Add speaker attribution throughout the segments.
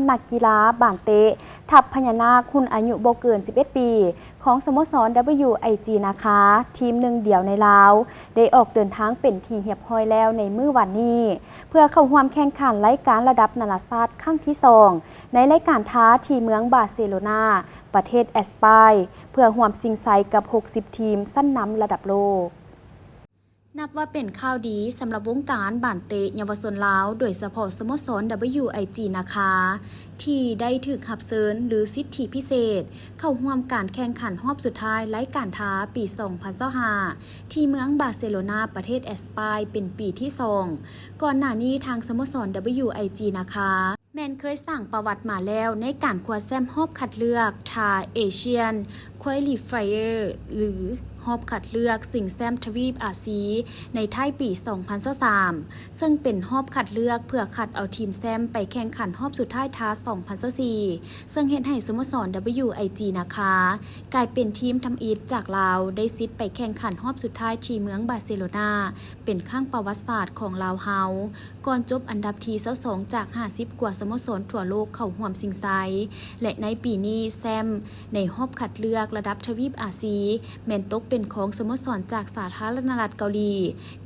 Speaker 1: นักกีฬาบ้านเตะทัพพญานาคหุ่นอายุบ่เกิน 11 ปี ของสโมสร WIG นะคะ ทีมหนึ่งเดียวในลาว ได้ออกเดินทางเป็นที่เรียบร้อยแล้วในมื้อวันนี้ เพื่อเข้าร่วมแข่งขันรายการระดับนานาชาติครั้งที่ 2 ในรายการท้าที่เมืองบาร์เซโลนาประเทศแอสปายเพื่อร่วมชิงชัยกับ 60 ทีมชั้นนำระดับโลกนับว่าเป็นข่าวดีสำหรับวงการบ้านเตะเยาวชนลาวโดยเฉพาะสโมสร WIG นะคะที่ได้ถูกรับเชิญหรือสิทธิพิเศษเข้าร่วมการแข่งขันรอบสุดท้ายรายการท้าปี 2025 ที่เมืองบาร์เซโลนาประเทศแอสปายเป็นปีที่ 2 ก่อนหน้านี้ทางสโมสร WIG นะคะแมนเคยสร้างประวัติมาแล้วในการคว้าแชมป์รอบคัดเลือกทาเอเชียนควอลิฟายเออร์หรือรอบคัดเลือกสิงแซมทวีปอาซีในท้ายปี 2023 ซึ่งเป็นรอบคัดเลือกเพื่อคัดเอาทีมแซมไปแข่งขันรอบสุดท้ายท้า 2024 ซึ่งเฮ็ดให้สโมสร WIG นะคะกลายเป็นทีมทำอิฐจากลาวได้สิทธิ์ไปแข่งขันรอบสุดท้ายที่เมืองบาร์เซโลนาเป็นครั้งประวัติศาสตร์ของลาวเฮาก่อนจบอันดับที่22จาก 50 กว่าสโมสรทั่วโลกเข้าร่วมชิงชัยและในปีนี้แซมในรอบคัดเลือกระดับทวีปอาซีแม่นตกเป็นของสโมสรจากสาธารณรัฐเกาหลี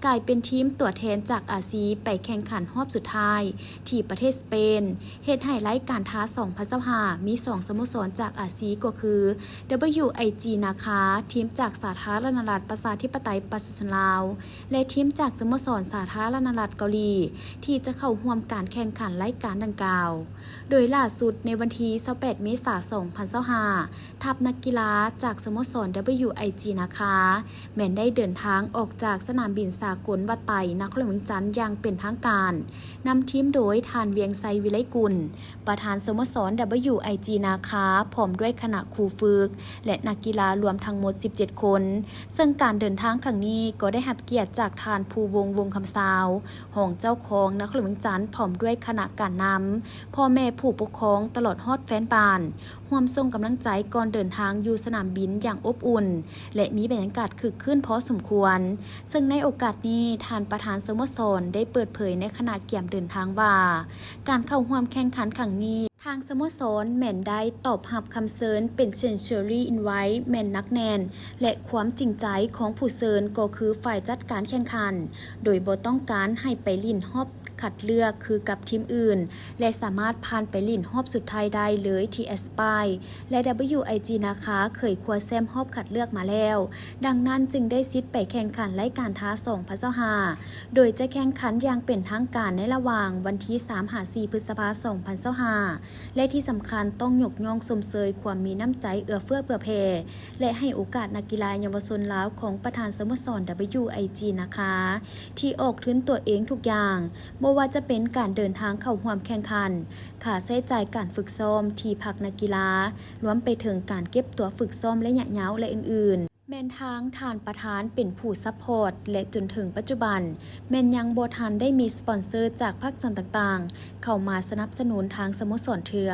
Speaker 1: กลายเป็นทีมตัวแทนจากอาซีไปแข่งขันรอบสุดท้ายที่ประเทศสเปนเฮ็ดให้รายการท้า 2025 มี 2 สโมสรจากอาซีก็คือ WIG นะคะทีมจากสาธารณรัฐประชาธิปไตยประชาชนลาวและทีมจากสโมสรสาธารณรัฐเกาหลีที่จะเข้าร่วมการแข่งขันรายการดังกล่าวโดยล่าสุดในวันที่ 28 เมษายน 2025 ทัพนักกีฬาจากสโมสร WIG นะคะแม้นได้เดินทางออกจากสนามบินสากลวัดไต่นครหลวงจันทร์อย่างเป็นทางการนำทีมโดยทานเวียงไซวิไลกุลประธานสโมสร WIG นะคะพร้อมด้วยคณะครูฝึกและนักกีฬารวมทั้งหมด 17 คนซึ่งการเดินทางครั้งนี้ก็ได้รับเกียรติจากทานภูวงคำสาวห้องเจ้าของนครหลวงจันทร์พร้อมด้วยคณะการนำพ่อแม่ผู้ปกครองตลอดฮอดแฟนบ้านร่วมส่งกำลังใจก่อนเดินทางอยู่สนามบินอย่างอบอุ่นและมีบรรยากาศคึกคืนพอสมควรซึ่งในโอกาสนี้ท่านประธานสโมสรได้เปิดเผยในขณะเกี่ยมเดินทางว่าการเข้าร่วมแข่งขันครั้งนี้ทางสโมสรแม่นได้ตอบรับคำเชิญเป็นเซนเชอรี่อินไว้แม่นนักแน่นและความจริงใจของผู้เชิญก็คือฝ่ายจัดการแข่งขันโดยบ่ต้องการให้ไปลิ้นรอบคัดเลือกคือกับทีมอื่นและสามารถผ่านไปลิ้นรอบสุดท้ายได้เลยที่แอสปายและ WIG นะคะเคยคว้าแชมป์รอบคัดเลือกมาแล้วดังนั้นจึงได้สิทธิ์ไปแข่งขันรายการท้า 2025 โดยจะแข่งขันอย่างเป็นทางการในระหว่างวันที่ 3-4 พฤษภาคม 2025 และที่สำคัญต้องยกย่องชมเชยความมีน้ำใจเอื้อเฟื้อเผื่อแผ่และให้โอกาสนักกีฬาเยาวชนลาวของประธานสโมสร WIG นะคะที่ออกทุนตัวเองทุกอย่างบ่ว่าจะเป็นการเดินทางเข้าร่วมแข่งขันค่าใช้จ่ายการฝึกซ้อมที่พักนักกีฬารวมไปถึงการเก็บตัวฝึกซ้อมระยะยาวและอื่นๆแม่นทางท่านประธานเป็นผู้ซัพพอร์ตและจนถึงปัจจุบันแม่นยังบ่ทันได้มีสปอนเซอร์จากภาคส่วนต่างๆเข้ามาสนับสนุนทางสโมสรเทื่อ